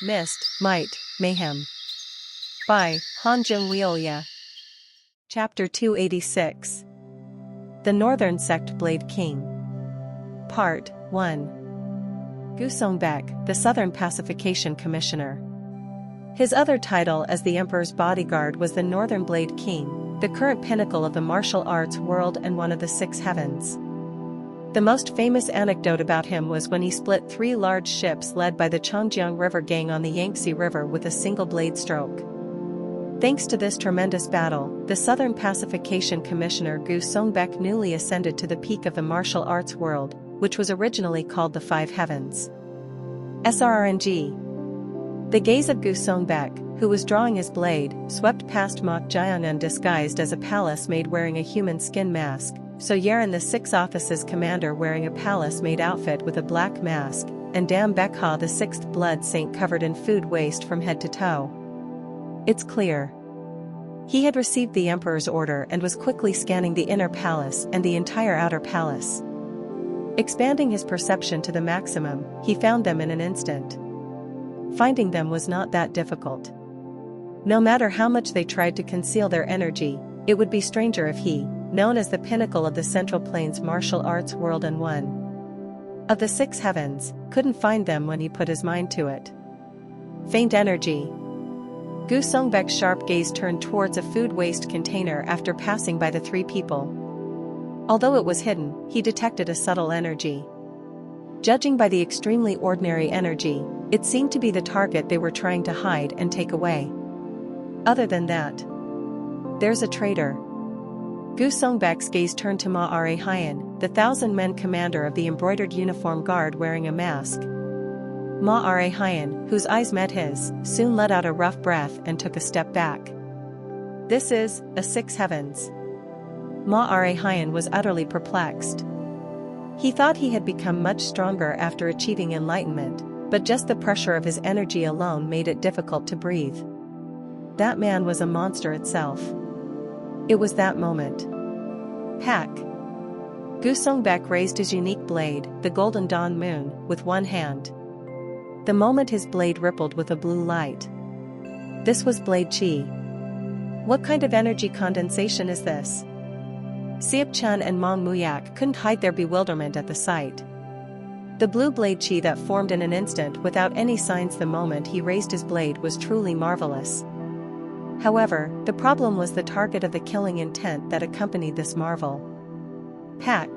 Myst, Might, Mayhem. By Han Jung-Wioya. Chapter 286. The Northern Sect Blade King. Part 1. Gu Songbek, the Southern Pacification Commissioner. His other title as the Emperor's bodyguard was the Northern Blade King, the current pinnacle of the martial arts world and one of the six heavens. The most famous anecdote about him was when he split 3 large ships led by the Chongjiang River Gang on the Yangtze River with a single blade stroke. Thanks to this tremendous battle, the Southern Pacification Commissioner Gu Songbek newly ascended to the peak of the martial arts world, which was originally called the Five Heavens. SRNG. The gaze of Gu Songbek, who was drawing his blade, swept past Mok Jiangun disguised as a palace-maid wearing a human skin mask, So Yeren the 6th Office's commander wearing a palace-made outfit with a black mask, and Dam Bekha the 6th Blood Saint covered in food waste from head to toe. It's clear. He had received the Emperor's order and was quickly scanning the inner palace and the entire outer palace. Expanding his perception to the maximum, he found them in an instant. Finding them was not that difficult. No matter how much they tried to conceal their energy, it would be stranger if he, known as the pinnacle of the Central Plains martial arts world and one of the 6 heavens, couldn't find them when he put his mind to it. Faint energy. Gu Songbek's sharp gaze turned towards a food waste container after passing by the 3 people. Although it was hidden, he detected a subtle energy. Judging by the extremely ordinary energy, it seemed to be the target they were trying to hide and take away. Other than that, there's a traitor. Gu Songbek's gaze turned to Ma Are Hyen, the 1,000-men commander of the embroidered uniform guard wearing a mask. Ma Are Hyen, whose eyes met his, soon let out a rough breath and took a step back. This is a 6 heavens. Ma Are Hyen was utterly perplexed. He thought he had become much stronger after achieving enlightenment, but just the pressure of his energy alone made it difficult to breathe. That man was a monster itself. It was that moment. Pack. Gu Songbek raised his unique blade, the Golden Dawn Moon, with one hand. The moment his blade rippled with a blue light. This was Blade Chi. What kind of energy condensation is this? Siap Chun and Mong Muyak couldn't hide their bewilderment at the sight. The blue blade Chi that formed in an instant without any signs the moment he raised his blade was truly marvelous. However, the problem was the target of the killing intent that accompanied this marvel. Pack.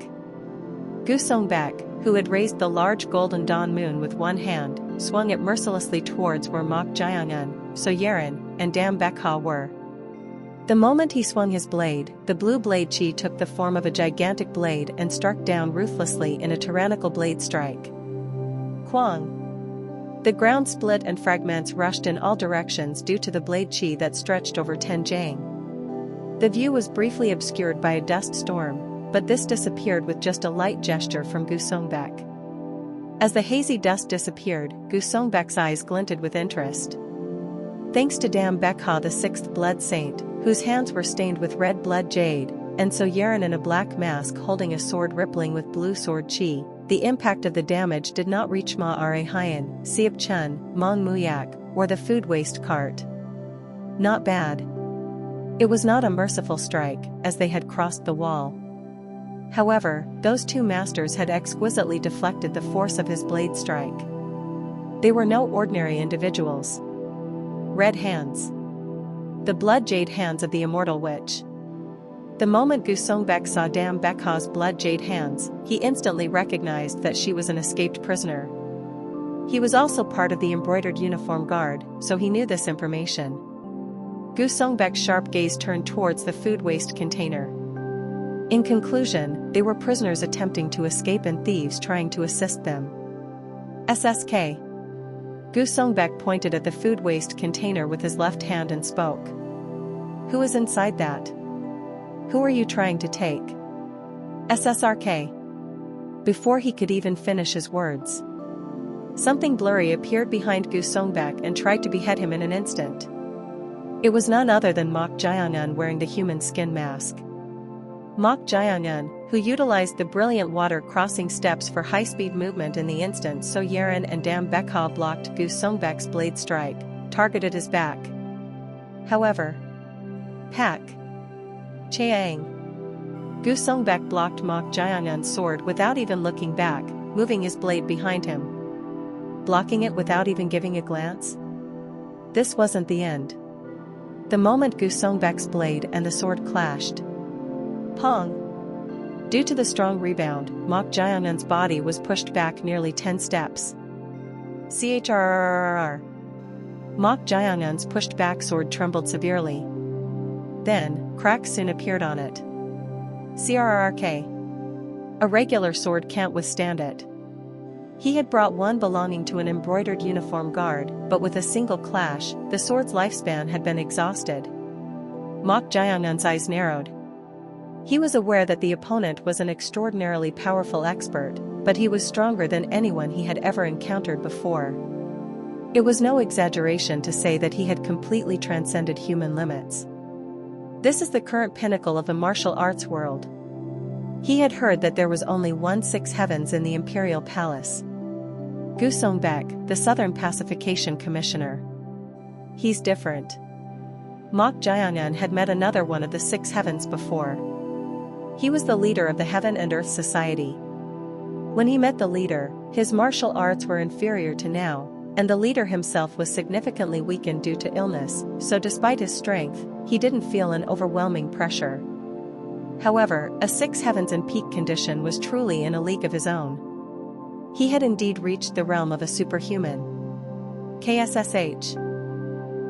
Gu Songbek, who had raised the large Golden Dawn Moon with one hand, swung it mercilessly towards where Mok Jiangun, So Yeren, and Dam Bekha were. The moment he swung his blade, the blue blade Chi took the form of a gigantic blade and struck down ruthlessly in a tyrannical blade strike. Quang. The ground split and fragments rushed in all directions due to the blade Chi that stretched over Tenjiang. The view was briefly obscured by a dust storm, but this disappeared with just a light gesture from Gu Songbek. As the hazy dust disappeared, Gu Songbek's eyes glinted with interest. Thanks to Dam Bekha the 6th Blood Saint, whose hands were stained with red blood jade, and So Yeren in a black mask holding a sword rippling with blue sword Chi, the impact of the damage did not reach Ma Are Hyen, Siap Chun, Mong Muyak, or the food waste cart. Not bad. It was not a merciful strike, as they had crossed the wall. However, those 2 masters had exquisitely deflected the force of his blade strike. They were no ordinary individuals. Red hands. The blood jade hands of the immortal witch. The moment Gu Songbek saw Dam Bekha's blood jade hands, he instantly recognized that she was an escaped prisoner. He was also part of the embroidered uniform guard, so he knew this information. Gu Songbek's sharp gaze turned towards the food waste container. In conclusion, they were prisoners attempting to escape and thieves trying to assist them. SSK. Gu Songbek pointed at the food waste container with his left hand and spoke. Who is inside that? Who are you trying to take? SSRK. Before he could even finish his words, something blurry appeared behind Gu Songbek and tried to behead him in an instant. It was none other than Mok Jiangun wearing the human skin mask. Mok Jaehyun, who utilized the brilliant water crossing steps for high-speed movement in the instant so Yeren and Dam Bekha blocked Gu Songbek's blade strike, targeted his back. However, Pak Chaeang. Gu Songbek blocked Mok Jaehyun's sword without even looking back, moving his blade behind him. Blocking it without even giving a glance? This wasn't the end. The moment Gu Songbek's blade and the sword clashed, Pong! Due to the strong rebound, Mok Jaehyun's body was pushed back nearly 10 steps. Chrrrrrrrrr. Mok Jaehyun's pushed back sword trembled severely. Then, cracks soon appeared on it. Crrrk. A regular sword can't withstand it. He had brought one belonging to an embroidered uniform guard, but with a single clash, the sword's lifespan had been exhausted. Mok Jaehyun's eyes narrowed. He was aware that the opponent was an extraordinarily powerful expert, but he was stronger than anyone he had ever encountered before. It was no exaggeration to say that he had completely transcended human limits. This is the current pinnacle of the martial arts world. He had heard that there was only one six heavens in the imperial palace. Gu Songbek, the Southern Pacification Commissioner. He's different. Mok Jaehyun had met another one of the six heavens before. He was the leader of the Heaven and Earth Society. When he met the leader, his martial arts were inferior to now, and the leader himself was significantly weakened due to illness, so despite his strength, he didn't feel an overwhelming pressure. However, a six heavens in peak condition was truly in a league of his own. He had indeed reached the realm of a superhuman. KSSH.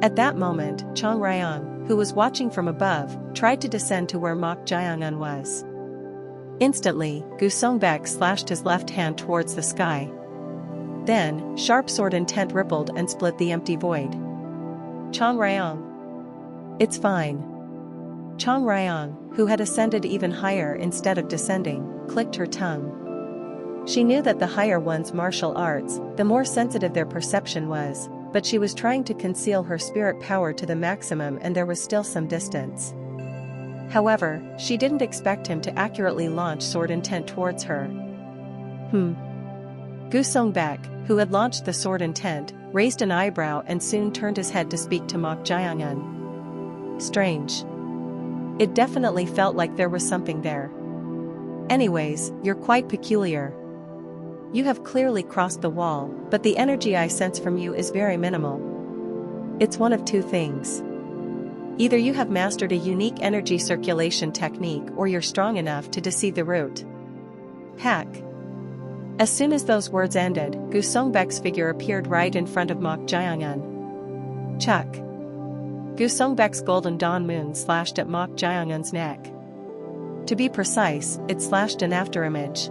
At that moment, Chong Ryong, who was watching from above, tried to descend to where Mok Jaehyun was. Instantly, Gu Songbek slashed his left hand towards the sky. Then, sharp sword intent rippled and split the empty void. Chong Ryong. It's fine. Chong Ryong, who had ascended even higher instead of descending, clicked her tongue. She knew that the higher one's martial arts, the more sensitive their perception was, but she was trying to conceal her spirit power to the maximum and there was still some distance. However, she didn't expect him to accurately launch sword intent towards her. Gu Songbek, who had launched the sword intent, raised an eyebrow and soon turned his head to speak to Mok Jaehyun. Strange. It definitely felt like there was something there. Anyways, you're quite peculiar. You have clearly crossed the wall, but the energy I sense from you is very minimal. It's one of two things. Either you have mastered a unique energy circulation technique or you're strong enough to deceive the root. Hack. As soon as those words ended, Gu Songbek's figure appeared right in front of Mok Jaehyun. Chuck. Gu Songbek's golden dawn moon slashed at Mok Jaehyun's neck. To be precise, it slashed an afterimage.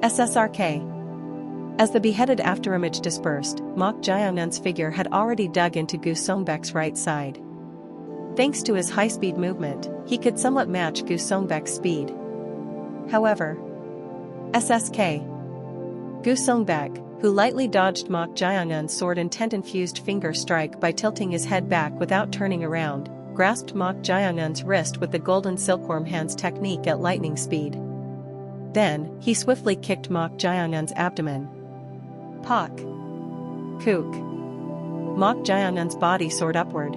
SSRK. As the beheaded afterimage dispersed, Mok Jaehyun's figure had already dug into Gu Songbek's right side. Thanks to his high-speed movement, he could somewhat match Gu Songbek's speed. However, SSK. Gu Songbek, who lightly dodged Mok Jaehyun's sword intent-infused finger strike by tilting his head back without turning around, grasped Mok Jaehyun's wrist with the golden silkworm hands technique at lightning speed. Then, he swiftly kicked Mok Jaehyun's abdomen. Pak. Kook. Mok Jaehyun's body soared upward.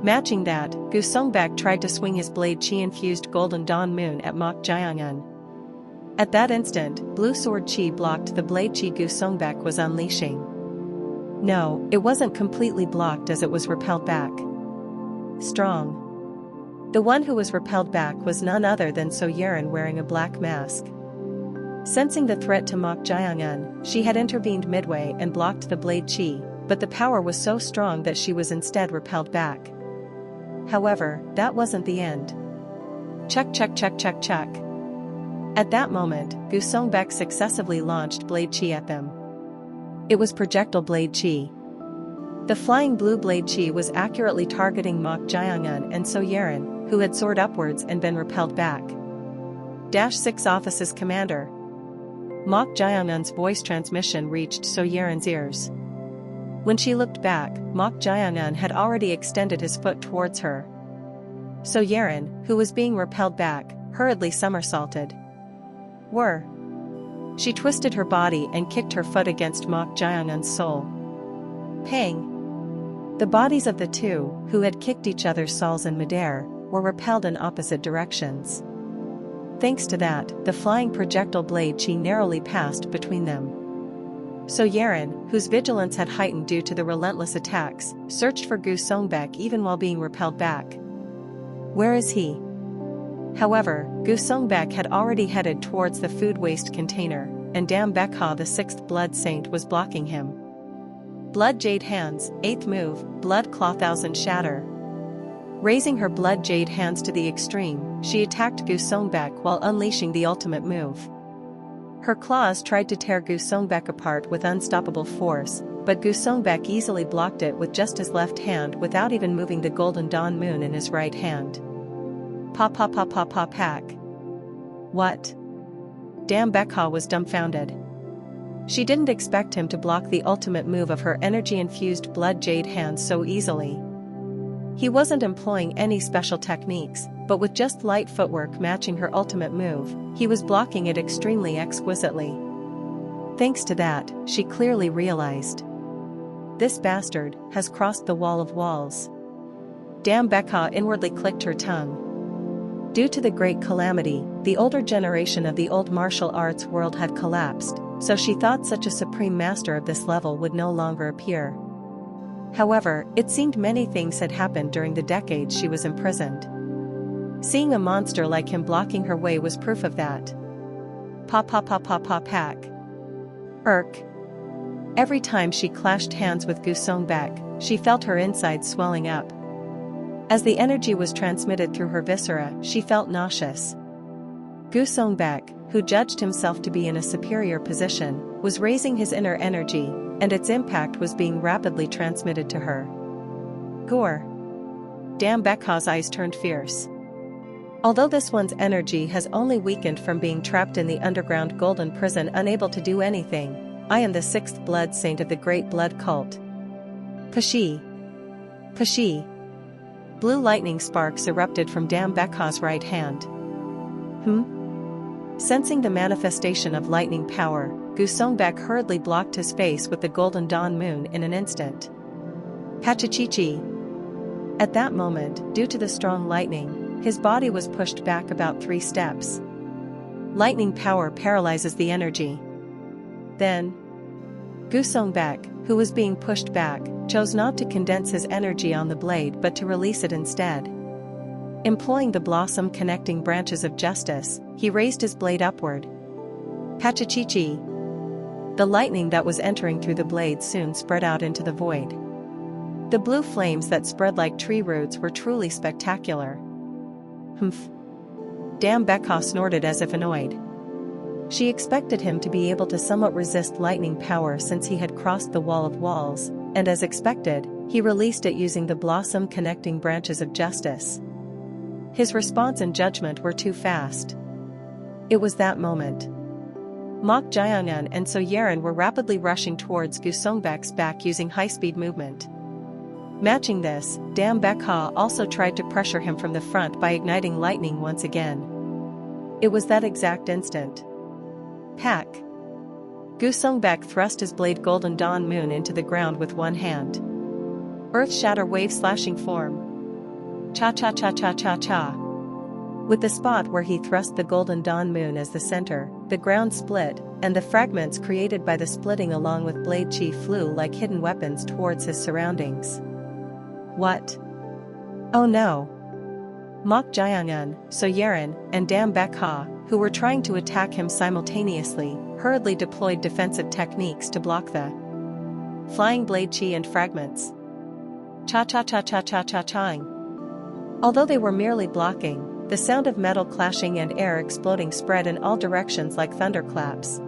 Matching that, Gu Songbek tried to swing his blade chi-infused golden dawn moon at Mok Jaehyun. At that instant, blue sword chi blocked the blade chi Gu Songbek was unleashing. No, it wasn't completely blocked as it was repelled back. Strong. The one who was repelled back was none other than So Yeren wearing a black mask. Sensing the threat to Mok Jaehyun, she had intervened midway and blocked the blade chi, but the power was so strong that she was instead repelled back. However, that wasn't the end. Check. At that moment, Gu Songbek successively launched blade chi at them. It was projectile blade chi. The flying blue blade chi was accurately targeting Mok Jaehyun and So Yeren, who had soared upwards and been repelled back. -6 Office's Commander. Mok Jaehyun's voice transmission reached So Yeren's ears. When she looked back, Mok Jaehyun had already extended his foot towards her. So Yeren, who was being repelled back, hurriedly somersaulted. Whir! She twisted her body and kicked her foot against Mok Jaeongun's soul. Pang! The bodies of the two, who had kicked each other's souls in midair, were repelled in opposite directions. Thanks to that, the flying projectile blade chi narrowly passed between them. So Yeren, whose vigilance had heightened due to the relentless attacks, searched for Gu Songbak even while being repelled back. Where is he? However, Gu Songbak had already headed towards the food waste container, and Dam Bekha, the 6th blood saint, was blocking him. Blood Jade Hands, 8th move, Blood Claw Thousand Shatter. Raising her Blood Jade Hands to the extreme, she attacked Gu Songbak while unleashing the ultimate move. Her claws tried to tear Gu Songbak apart with unstoppable force, but Gu Songbak easily blocked it with just his left hand without even moving the Golden Dawn Moon in his right hand. Pa pa pa pa pa pack. What? Dam Bekha was dumbfounded. She didn't expect him to block the ultimate move of her energy-infused Blood Jade Hands so easily. He wasn't employing any special techniques, but with just light footwork matching her ultimate move, he was blocking it extremely exquisitely. Thanks to that, she clearly realized. This bastard has crossed the wall of walls. Dam Bekha inwardly clicked her tongue. Due to the great calamity, the older generation of the old martial arts world had collapsed, so she thought such a supreme master of this level would no longer appear. However, it seemed many things had happened during the decades she was imprisoned. Seeing a monster like him blocking her way was proof of that. Pa pa pa pa pa pack. Irk. Every time she clashed hands with Gu Songbak, she felt her insides swelling up. As the energy was transmitted through her viscera, she felt nauseous. Gu Songbak, who judged himself to be in a superior position, was raising his inner energy, and its impact was being rapidly transmitted to her. Gore. Dam Bekha's eyes turned fierce. Although this one's energy has only weakened from being trapped in the underground golden prison unable to do anything, I am the 6th blood saint of the great blood cult. Kashi. Kashi. Blue lightning sparks erupted from Dam Bekha's right hand. Sensing the manifestation of lightning power, Gu Songbak hurriedly blocked his face with the Golden Dawn Moon in an instant. Pachachichi. At that moment, due to the strong lightning, his body was pushed back about 3 steps. Lightning power paralyzes the energy. Then, Gu Songbak, who was being pushed back, chose not to condense his energy on the blade but to release it instead. Employing the blossom connecting branches of justice, he raised his blade upward. Pachachichi. The lightning that was entering through the blade soon spread out into the void. The blue flames that spread like tree roots were truly spectacular. Humph. Dam Bekha snorted as if annoyed. She expected him to be able to somewhat resist lightning power since he had crossed the wall of walls, and as expected, he released it using the blossom connecting branches of justice. His response and judgment were too fast. It was that moment. Mok Jaeongun and So Yeren were rapidly rushing towards Gu Songbak's back using high-speed movement. Matching this, Dam Bekha also tried to pressure him from the front by igniting lightning once again. It was that exact instant. Pack. Gu Songbak thrust his blade Golden Dawn Moon into the ground with one hand. Earth shatter wave slashing form. Cha cha cha cha cha cha. With the spot where he thrust the Golden Dawn Moon as the center, the ground split, and the fragments created by the splitting along with blade chi flew like hidden weapons towards his surroundings. What? Oh no! Mok Jaeongun, So Yeren, and Dam Bekha, who were trying to attack him simultaneously, hurriedly deployed defensive techniques to block the flying blade chi and fragments. Cha cha cha cha cha cha chaing. Although they were merely blocking, the sound of metal clashing and air exploding spread in all directions like thunderclaps.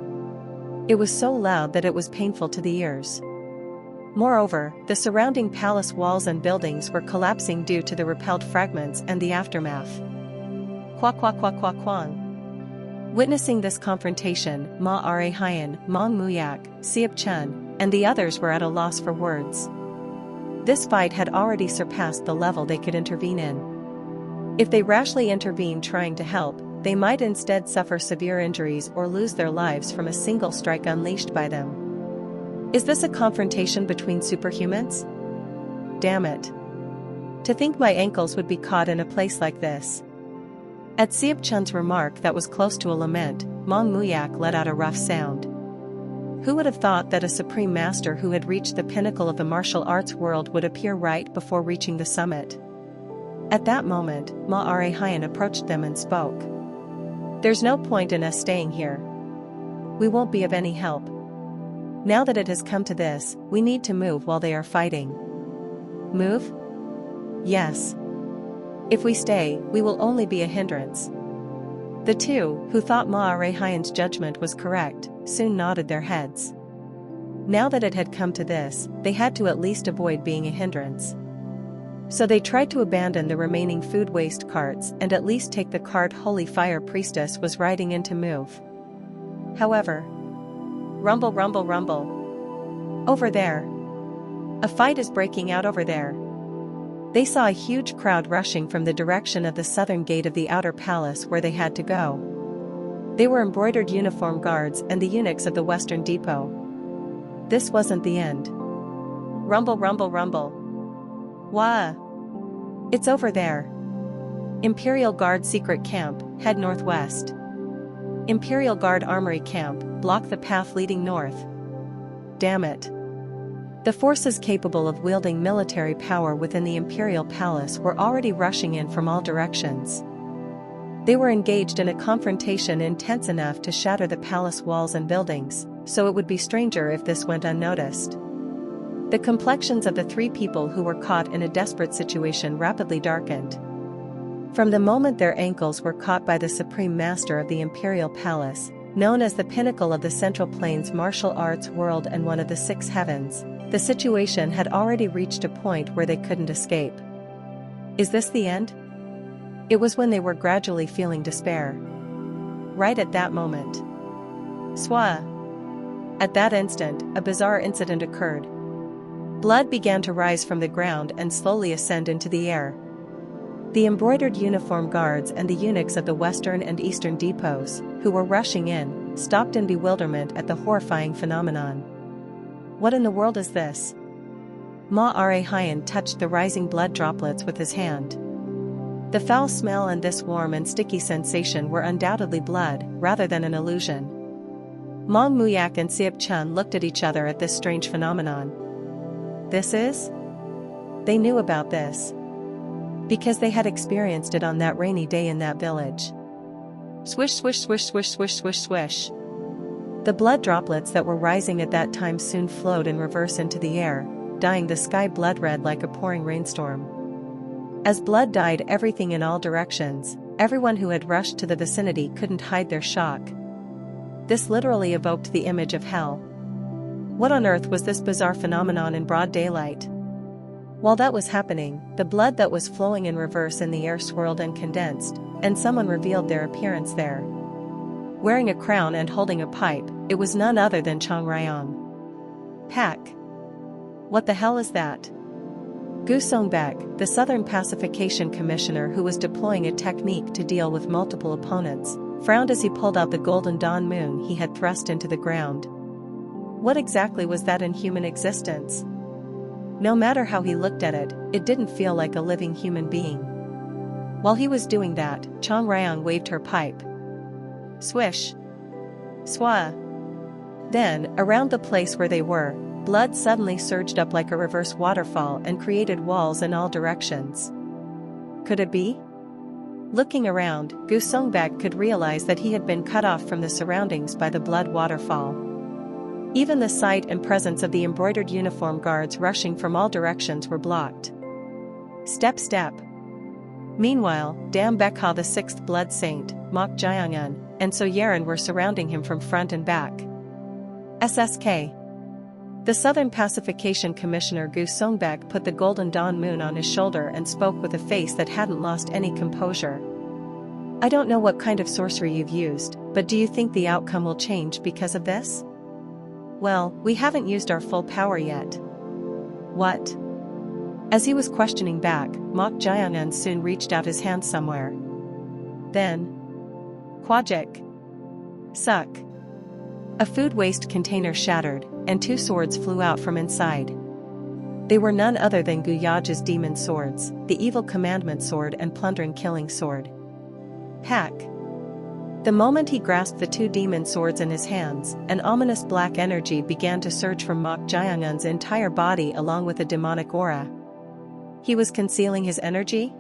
It was so loud that it was painful to the ears. Moreover, the surrounding palace walls and buildings were collapsing due to the repelled fragments and the aftermath. Kwa kwa kwa kwa kwang. Witnessing this confrontation, Ma Are Hyen, Mong Muyak, Siep Chun, and the others were at a loss for words. This fight had already surpassed the level they could intervene in. If they rashly intervened trying to help, they might instead suffer severe injuries or lose their lives from a single strike unleashed by them. Is this a confrontation between superhumans? Damn it. To think my ankles would be caught in a place like this. At Sieb Chun's remark that was close to a lament, Mong Muyak let out a rough sound. Who would have thought that a supreme master who had reached the pinnacle of the martial arts world would appear right before reaching the summit? At that moment, Ma Are Hyan approached them and spoke. There's no point in us staying here. We won't be of any help. Now that it has come to this, we need to move while they are fighting. Move? Yes. If we stay, we will only be a hindrance. The two, who thought Ma Are Hyan's judgment was correct, soon nodded their heads. Now that it had come to this, they had to at least avoid being a hindrance. So they tried to abandon the remaining food waste carts and at least take the cart Holy Fire Priestess was riding in to move. However, rumble, rumble, rumble. Over there. A fight is breaking out over there. They saw a huge crowd rushing from the direction of the southern gate of the outer palace where they had to go. They were embroidered uniform guards and the eunuchs of the western depot. This wasn't the end. Rumble, rumble, rumble. Wah! It's over there. Imperial Guard Secret Camp, head northwest. Imperial Guard Armory Camp, block the path leading north. Damn it. The forces capable of wielding military power within the Imperial Palace were already rushing in from all directions. They were engaged in a confrontation intense enough to shatter the palace walls and buildings, so it would be stranger if this went unnoticed. The complexions of the three people who were caught in a desperate situation rapidly darkened. From the moment their ankles were caught by the Supreme Master of the Imperial Palace, known as the pinnacle of the Central Plains martial arts world and one of the six heavens, the situation had already reached a point where they couldn't escape. Is this the end? It was when they were gradually feeling despair. Right at that moment. Swa! At that instant, a bizarre incident occurred. Blood began to rise from the ground and slowly ascend into the air. The embroidered uniform guards and the eunuchs of the western and eastern depots, who were rushing in, stopped in bewilderment at the horrifying phenomenon. What in the world is this? Ma Are Hyan touched the rising blood droplets with his hand. The foul smell and this warm and sticky sensation were undoubtedly blood, rather than an illusion. Mong Muyak and Sieb Chun looked at each other at this strange phenomenon. This is? They knew about this. Because they had experienced it on that rainy day in that village. Swish, swish, swish, swish, swish, swish, swish. The blood droplets that were rising at that time soon flowed in reverse into the air, dyeing the sky blood red like a pouring rainstorm. As blood dyed everything in all directions, everyone who had rushed to the vicinity couldn't hide their shock. This literally evoked the image of hell. What on earth was this bizarre phenomenon in broad daylight? While that was happening, the blood that was flowing in reverse in the air swirled and condensed, and someone revealed their appearance there. Wearing a crown and holding a pipe, it was none other than Chang Ryong. Pack. What the hell is that? Gu Songbek, the Southern Pacification Commissioner who was deploying a technique to deal with multiple opponents, frowned as he pulled out the golden dawn moon he had thrust into the ground. What exactly was that in human existence? No matter how he looked at it, it didn't feel like a living human being. While he was doing that, Chang Ryong waved her pipe. Swish. Swa. Then, around the place where they were, blood suddenly surged up like a reverse waterfall and created walls in all directions. Could it be? Looking around, Gu Songbek could realize that he had been cut off from the surroundings by the blood waterfall. Even the sight and presence of the embroidered uniform guards rushing from all directions were blocked. Step, step. Meanwhile, Dam Bekha, the sixth blood saint, Mok Jiangun, and So Yeren were surrounding him from front and back. SSK. The Southern Pacification Commissioner Gu Songbek put the golden dawn moon on his shoulder and spoke with a face that hadn't lost any composure. I don't know what kind of sorcery you've used, but do you think the outcome will change because of this? Well, we haven't used our full power yet. What? As he was questioning back, Mok Jiangun soon reached out his hand somewhere. Then, Quajik. Suck. A food waste container shattered, and 2 swords flew out from inside. They were none other than Guyaj's demon swords, the evil commandment sword and plundering killing sword. Hack. The moment he grasped the 2 demon swords in his hands, an ominous black energy began to surge from Mok Jayangun's entire body along with a demonic aura. He was concealing his energy?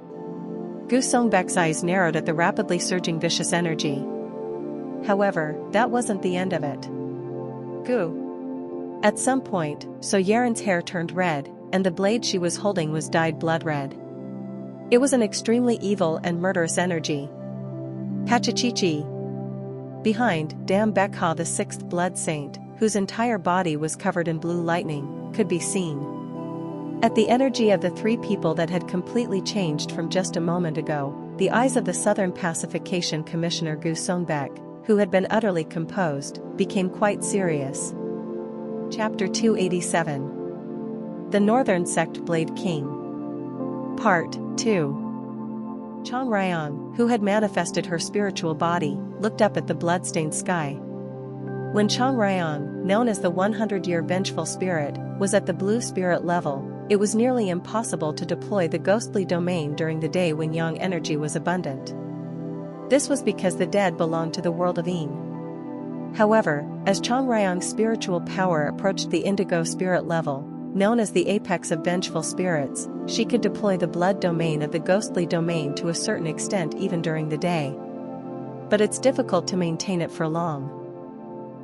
Gu Songbek's eyes narrowed at the rapidly surging vicious energy. However, that wasn't the end of it. Gu. At some point, So Yaren's hair turned red, and the blade she was holding was dyed blood red. It was an extremely evil and murderous energy. Pachachichi. Behind, Dam Bekha, the 6th blood saint, whose entire body was covered in blue lightning, could be seen. At the energy of the 3 people that had completely changed from just a moment ago, the eyes of the Southern Pacification Commissioner Gu Songbek, who had been utterly composed, became quite serious. Chapter 287. The Northern Sect Blade King. Part 2. Chang Ryong, who had manifested her spiritual body, looked up at the bloodstained sky. When Chang Ryong, known as the 100-year vengeful spirit, was at the blue spirit level, it was nearly impossible to deploy the ghostly domain during the day when yang energy was abundant. This was because the dead belonged to the world of Yin. However, as Chang Ryong's spiritual power approached the indigo spirit level, known as the apex of vengeful spirits, she could deploy the blood domain of the ghostly domain to a certain extent even during the day. But it's difficult to maintain it for long.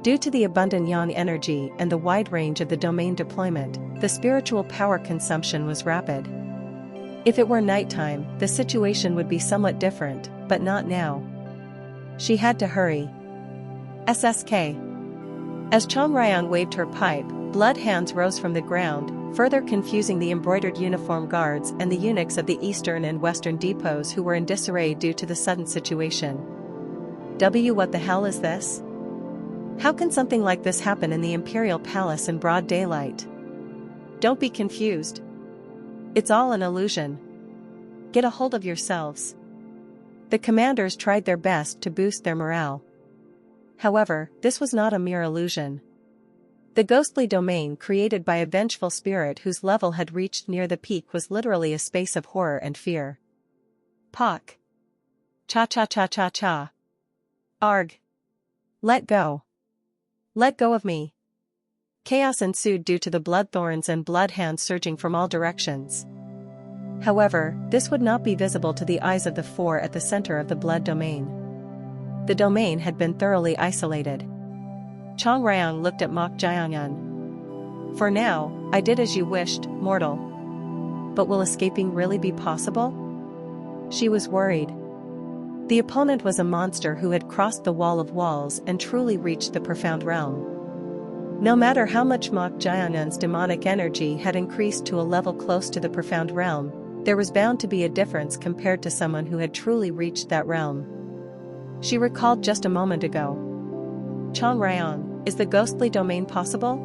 Due to the abundant yang energy and the wide range of the domain deployment, the spiritual power consumption was rapid. If it were nighttime, the situation would be somewhat different, but not now. She had to hurry. SSK. As Chang Ryong waved her pipe, blood hands rose from the ground, further confusing the embroidered uniform guards and the eunuchs of the eastern and western depots who were in disarray due to the sudden situation. What the hell is this? How can something like this happen in the Imperial Palace in broad daylight? Don't be confused. It's all an illusion. Get a hold of yourselves. The commanders tried their best to boost their morale. However, this was not a mere illusion. The ghostly domain created by a vengeful spirit whose level had reached near the peak was literally a space of horror and fear. Pock. Cha-cha-cha-cha-cha. Arg. Let go. Let go of me. Chaos ensued due to the blood thorns and blood hands surging from all directions. However, this would not be visible to the eyes of the 4 at the center of the blood domain. The domain had been thoroughly isolated. Chang Ryong looked at Mok Jayangun. For now, I did as you wished, mortal. But will escaping really be possible? She was worried. The opponent was a monster who had crossed the wall of walls and truly reached the profound realm. No matter how much Mok Jayangun's demonic energy had increased to a level close to the profound realm, there was bound to be a difference compared to someone who had truly reached that realm. She recalled just a moment ago. Chang Ryong, is the ghostly domain possible?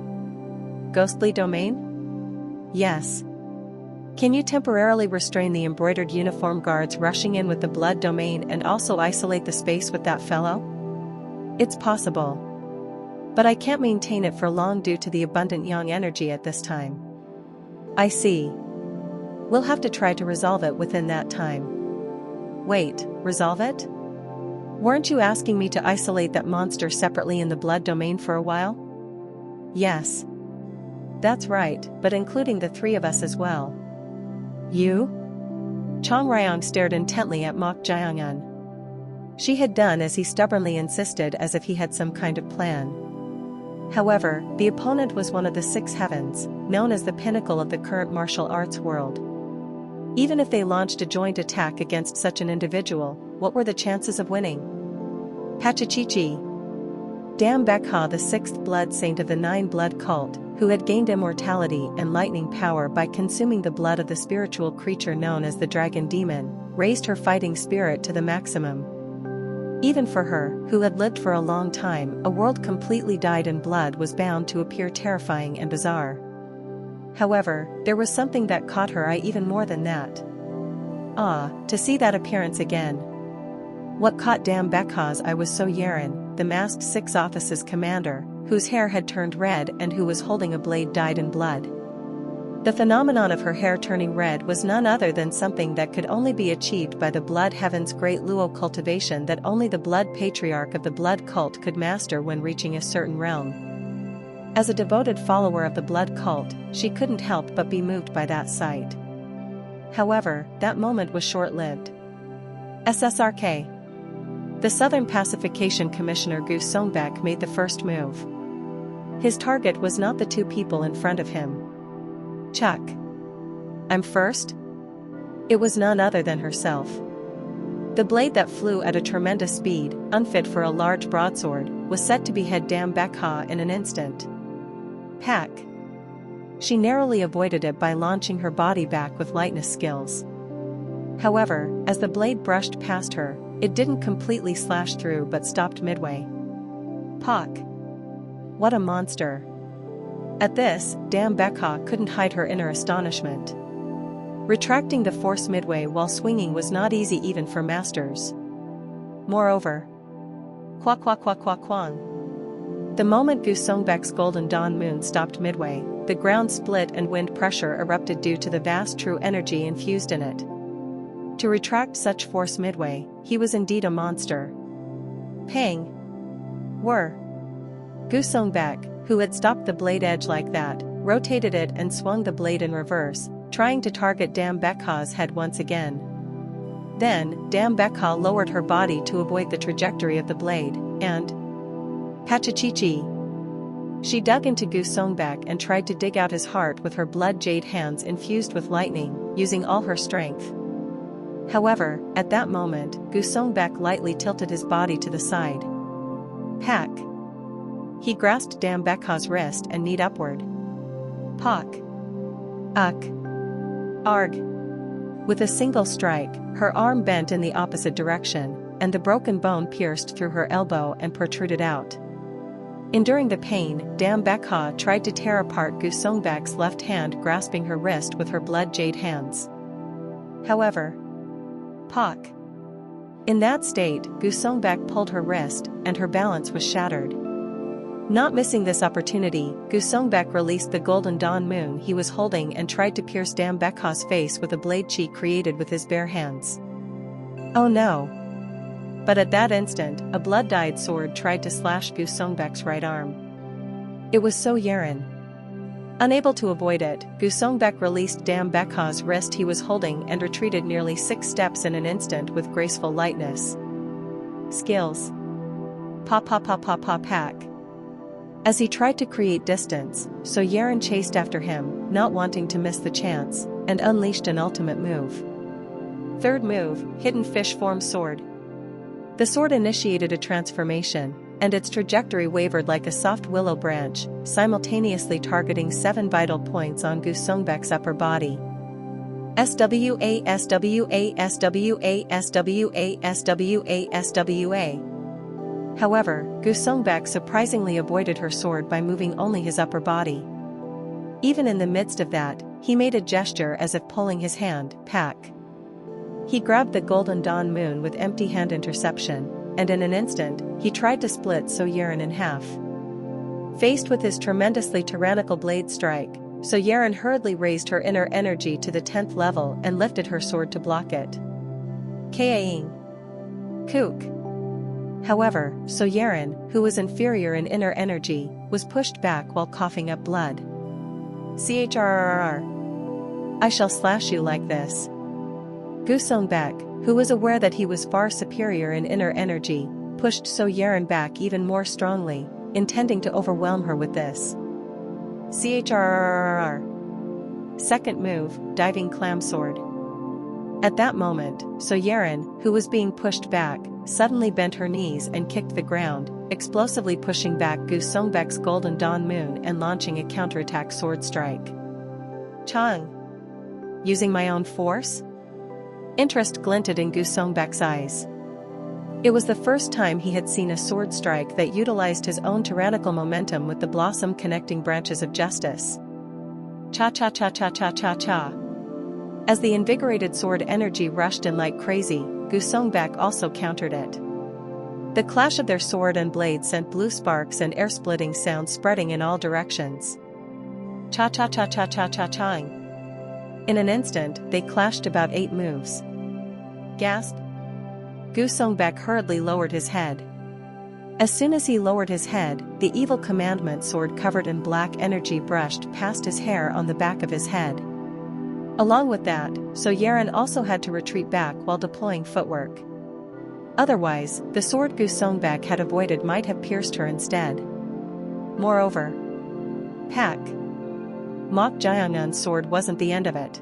Ghostly domain? Yes. Can you temporarily restrain the embroidered uniform guards rushing in with the blood domain and also isolate the space with that fellow? It's possible. But I can't maintain it for long due to the abundant yang energy at this time. I see. We'll have to try to resolve it within that time. Wait, resolve it? Weren't you asking me to isolate that monster separately in the blood domain for a while? Yes. That's right, but including the 3 of us as well. You? Chang Ryong stared intently at Mok Jayangun. She had done as he stubbornly insisted as if he had some kind of plan. However, the opponent was one of the 6 heavens, known as the pinnacle of the current martial arts world. Even if they launched a joint attack against such an individual, what were the chances of winning? Pachachichi. Dam Bekha, the 6th blood saint of the 9 blood cult, who had gained immortality and lightning power by consuming the blood of the spiritual creature known as the dragon demon, raised her fighting spirit to the maximum. Even for her, who had lived for a long time, a world completely dyed in blood was bound to appear terrifying and bizarre. However, there was something that caught her eye even more than that. To see that appearance again. What caught damn because I was so Yaren, the masked 6 office's commander, whose hair had turned red and who was holding a blade dyed in blood. The phenomenon of her hair turning red was none other than something that could only be achieved by the Blood Heaven's great Luo cultivation that only the Blood Patriarch of the Blood Cult could master when reaching a certain realm. As a devoted follower of the Blood Cult, she couldn't help but be moved by that sight. However, that moment was short-lived. SSRK. The Southern Pacification Commissioner Gu Songbak made the first move. His target was not the 2 people in front of him. Chuck. I'm first? It was none other than herself. The blade that flew at a tremendous speed, unfit for a large broadsword, was set to behead Dam Bekha in an instant. Pack. She narrowly avoided it by launching her body back with lightness skills. However, as the blade brushed past her, it didn't completely slash through but stopped midway. Pock. What a monster. At this, Dam Bekha couldn't hide her inner astonishment. Retracting the force midway while swinging was not easy even for masters. Moreover, Kwang. The moment Gu Songbak's Golden Dawn Moon stopped midway, the ground split and wind pressure erupted due to the vast true energy infused in it. To retract such force midway, he was indeed a monster. Pang. Whir. Gu Songbak, who had stopped the blade edge like that, rotated it and swung the blade in reverse, trying to target Dam Bekha's head once again. Then, Dam Bekha lowered her body to avoid the trajectory of the blade, and Pachachichi. She dug into Gu Songbak and tried to dig out his heart with her blood jade hands infused with lightning, using all her strength. However, at that moment, Gu Songbak lightly tilted his body to the side. Pack. He grasped Dam Bekha's wrist and kneed upward. Pock. Uck. Arg. With a single strike, her arm bent in the opposite direction, and the broken bone pierced through her elbow and protruded out. Enduring the pain, Dam Bekha tried to tear apart Gu Songbak's left hand, grasping her wrist with her blood jade hands. However, Pock. In that state, Gu Songbak pulled her wrist, and her balance was shattered. Not missing this opportunity, Gu Songbak released the Golden Dawn Moon he was holding and tried to pierce Dam Bekha's face with a blade she created with his bare hands. Oh no! But at that instant, a blood-dyed sword tried to slash Gu Songbak's right arm. It was so Yaren. Unable to avoid it, Gu Songbak released Dam Bekha's wrist he was holding and retreated nearly 6 steps in an instant with graceful lightness. Skills. Pack. As he tried to create distance, So Yaren chased after him, not wanting to miss the chance, and unleashed an ultimate move. Third move, Hidden Fish Form Sword. The sword initiated a transformation, and its trajectory wavered like a soft willow branch, simultaneously targeting 7 vital points on Gu Songbak's upper body. SWA. However, Gu Songbak surprisingly avoided her sword by moving only his upper body. Even in the midst of that, he made a gesture as if pulling his hand, Pack. He grabbed the Golden Dawn Moon with empty hand interception, and in an instant, he tried to split So Yaren in half. Faced with his tremendously tyrannical blade strike, So Yaren hurriedly raised her inner energy to the 10th level and lifted her sword to block it. Kaing. Kook. However, So Yaren, who was inferior in inner energy, was pushed back while coughing up blood. CHRRR. I shall slash you like this. Gu Songbak, who was aware that he was far superior in inner energy, pushed So Yaren back even more strongly, intending to overwhelm her with this. CHRRR. Second move, Diving Clam Sword. At that moment, So Yaren, who was being pushed back, suddenly bent her knees and kicked the ground, explosively pushing back Gu Songbak's Golden Dawn Moon and launching a counterattack sword strike. Chang. Using my own force? Interest glinted in Gu Songbak's eyes. It was the first time he had seen a sword strike that utilized his own tyrannical momentum with the blossom connecting branches of justice. Cha-cha-cha-cha-cha-cha-cha. As the invigorated sword energy rushed in like crazy, Gu Gusongbak also countered it. The clash of their sword and blade sent blue sparks and air-splitting sounds spreading in all directions. Cha-cha-cha-cha-cha-cha-chang. In an instant, they clashed about 8 moves. Gasp! Gusongbak hurriedly lowered his head. As soon as he lowered his head, the evil commandment sword covered in black energy brushed past his hair on the back of his head. Along with that, so Yeren also had to retreat back while deploying footwork. Otherwise, the sword Gusongbak had avoided might have pierced her instead. Moreover, Pak! Mok Jiongun's sword wasn't the end of it.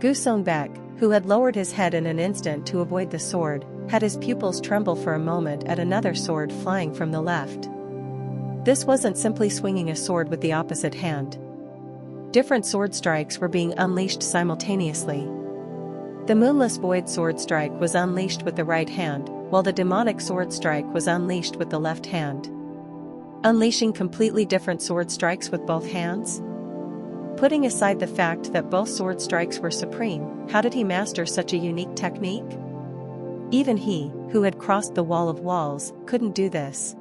Gusongbak, who had lowered his head in an instant to avoid the sword, had his pupils tremble for a moment at another sword flying from the left. This wasn't simply swinging a sword with the opposite hand. Different sword strikes were being unleashed simultaneously. The Moonless Void sword strike was unleashed with the right hand, while the demonic sword strike was unleashed with the left hand. Unleashing completely different sword strikes with both hands? Putting aside the fact that both sword strikes were supreme, how did he master such a unique technique? Even he, who had crossed the wall of walls, couldn't do this.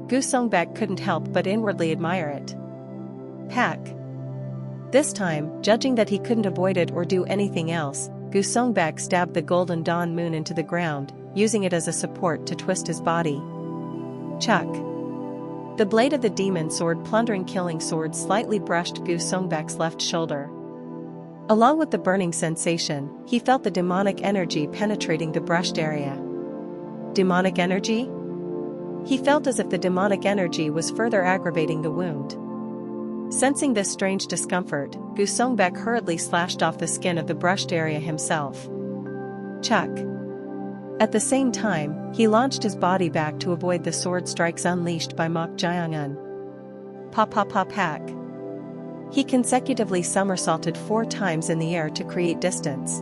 Gusongbak couldn't help but inwardly admire it. Pak! This time, judging that he couldn't avoid it or do anything else, Gusongbak stabbed the golden dawn moon into the ground, using it as a support to twist his body. Chuck! The blade of the demon sword plundering killing sword slightly brushed Gusongbak's left shoulder. Along with the burning sensation, he felt the demonic energy penetrating the brushed area. Demonic energy? He felt as if the demonic energy was further aggravating the wound. Sensing this strange discomfort, Gusongbak hurriedly slashed off the skin of the brushed area himself. Chuck! At the same time, he launched his body back to avoid the sword strikes unleashed by Mok Jiongun. Pa-pa-pa-pak! He consecutively somersaulted 4 times in the air to create distance.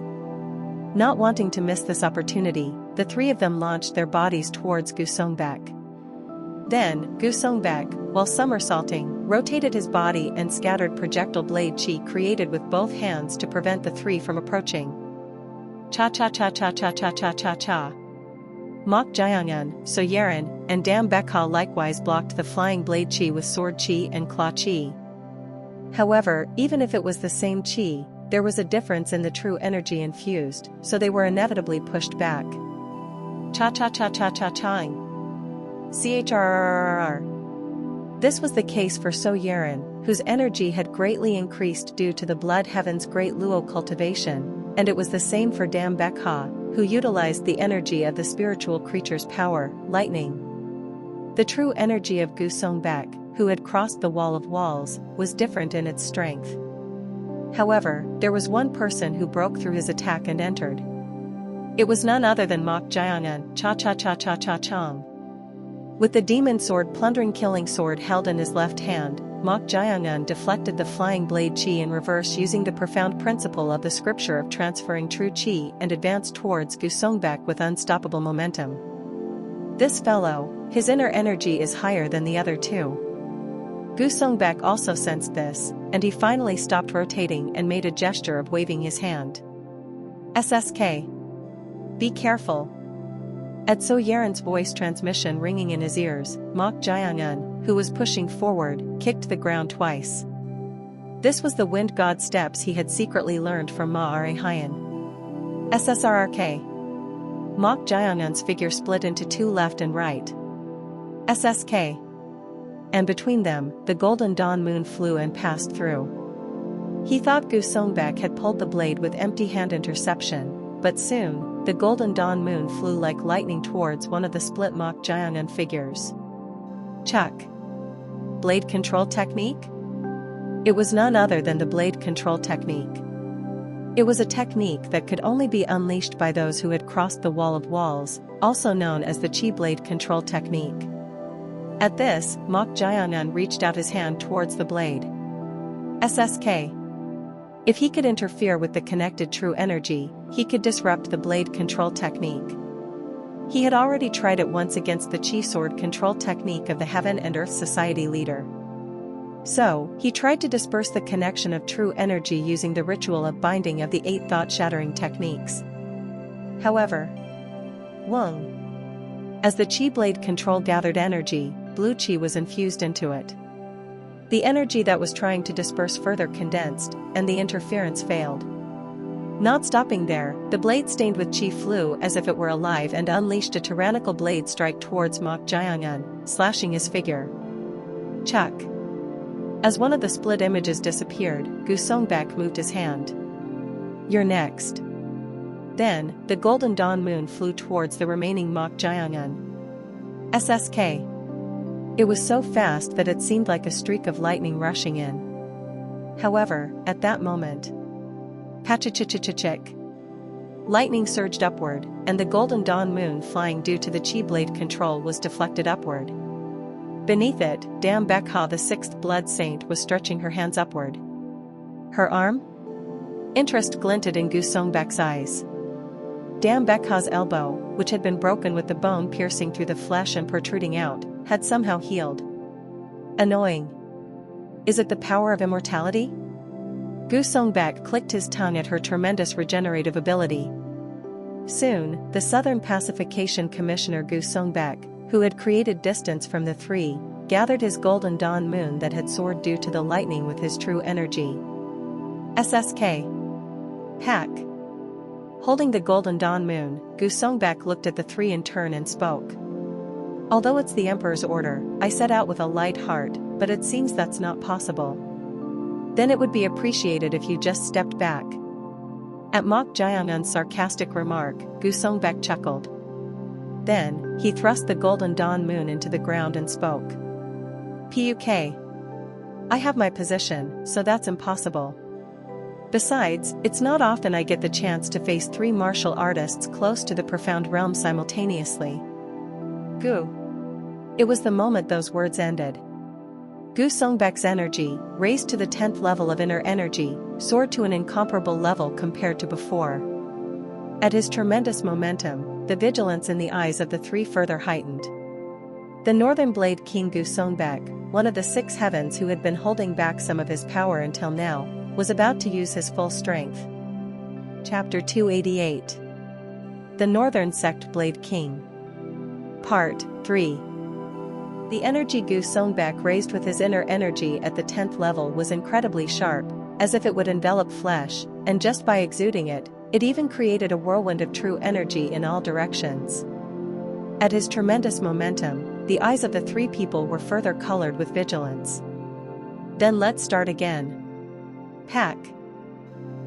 Not wanting to miss this opportunity, the 3 of them launched their bodies towards Gusongbak. Then, Gusongbak, while somersaulting, rotated his body and scattered projectile blade chi created with both hands to prevent the 3 from approaching. Cha-cha-cha-cha-cha-cha-cha-cha-cha. Mok Jiongun, So Yeren, and Dam Bekha likewise blocked the flying blade chi with sword chi and claw chi. However, even if it was the same chi, there was a difference in the true energy infused, so they were inevitably pushed back. Cha-cha-cha-cha-cha-chang. Chrrrrrrrrr. This was the case for So Yeren, whose energy had greatly increased due to the Blood Heaven's great Luo cultivation, and it was the same for Dam Bekha, who utilized the energy of the spiritual creature's power, lightning. The true energy of Gusongbak, who had crossed the wall of walls, was different in its strength. However, there was one person who broke through his attack and entered. It was none other than Mok Jiongun, cha-cha-cha-cha-cha-chang. With the demon sword plundering killing sword held in his left hand, Mok Jiongun deflected the flying blade chi in reverse using the profound principle of the scripture of transferring true chi and advanced towards Gusongbak with unstoppable momentum. This fellow, his inner energy is higher than the other 2. Gusongbak also sensed this, and he finally stopped rotating and made a gesture of waving his hand. SSK. Be careful. At So Yeren's voice transmission ringing in his ears, Mok Jiongun, who was pushing forward, kicked the ground twice. This was the wind god steps he had secretly learned from Ma Arehayan. SSRRK. Mok Jiongun's figure split into 2 left and right. SSK. And between them, the golden dawn moon flew and passed through. He thought Gusongbak had pulled the blade with empty hand interception, but soon, the golden dawn moon flew like lightning towards one of the split Mok Jiongun figures. Chuck. Blade control technique? It was none other than the blade control technique. It was a technique that could only be unleashed by those who had crossed the wall of walls, also known as the chi blade control technique. At this, Mok Jiongun reached out his hand towards the blade. SSK. If he could interfere with the connected true energy, he could disrupt the blade control technique. He had already tried it once against the Chi sword control technique of the Heaven and Earth Society leader. So, he tried to disperse the connection of true energy using the ritual of binding of the 8 thought-shattering techniques. However, Wung. As the chi blade control gathered energy, blue chi was infused into it. The energy that was trying to disperse further condensed, and the interference failed. Not stopping there, the blade stained with chi flew as if it were alive and unleashed a tyrannical blade strike towards Mok Jiangun, slashing his figure. Chuck. As one of the split images disappeared, Gu Songbak moved his hand. "You're next." Then, the golden dawn moon flew towards the remaining Mok Jiangun. SSK. It was so fast that it seemed like a streak of lightning rushing in. However, at that moment, pachichichichichik. Lightning surged upward, and the golden dawn moon flying due to the chi blade control was deflected upward. Beneath it, Dam Bekha the sixth blood saint was stretching her hands upward. Her arm? Interest glinted in Gu Songbak's eyes. Dam Bekha's elbow, which had been broken with the bone piercing through the flesh and protruding out, had somehow healed. Annoying. Is it the power of immortality? Gu Songbak clicked his tongue at her tremendous regenerative ability. Soon, the Southern Pacification Commissioner Gu Songbak, who had created distance from the three, gathered his golden dawn moon that had soared due to the lightning with his true energy. SSK. Pack. Holding the golden dawn moon, Gu Songbak looked at the three in turn and spoke. "Although it's the Emperor's order, I set out with a light heart, but it seems that's not possible. Then it would be appreciated if you just stepped back." At Mok Jiangun's sarcastic remark, Gu Songbak chuckled. Then, he thrust the golden dawn moon into the ground and spoke. "Puk. I have my position, so that's impossible. Besides, it's not often I get the chance to face three martial artists close to the profound realm simultaneously." Gu. It was the moment those words ended. Gu Songbak's energy, raised to the 10th level of inner energy, soared to an incomparable level compared to before. At his tremendous momentum, the vigilance in the eyes of the three further heightened. The Northern Blade King Gu Songbak, one of the six heavens who had been holding back some of his power until now, was about to use his full strength. Chapter 288. The Northern Sect Blade King. Part 3. The energy Gu Songbak raised with his inner energy at the 10th level was incredibly sharp, as if it would envelop flesh, and just by exuding it, it even created a whirlwind of true energy in all directions. At his tremendous momentum, the eyes of the three people were further colored with vigilance. "Then let's start again. Pack."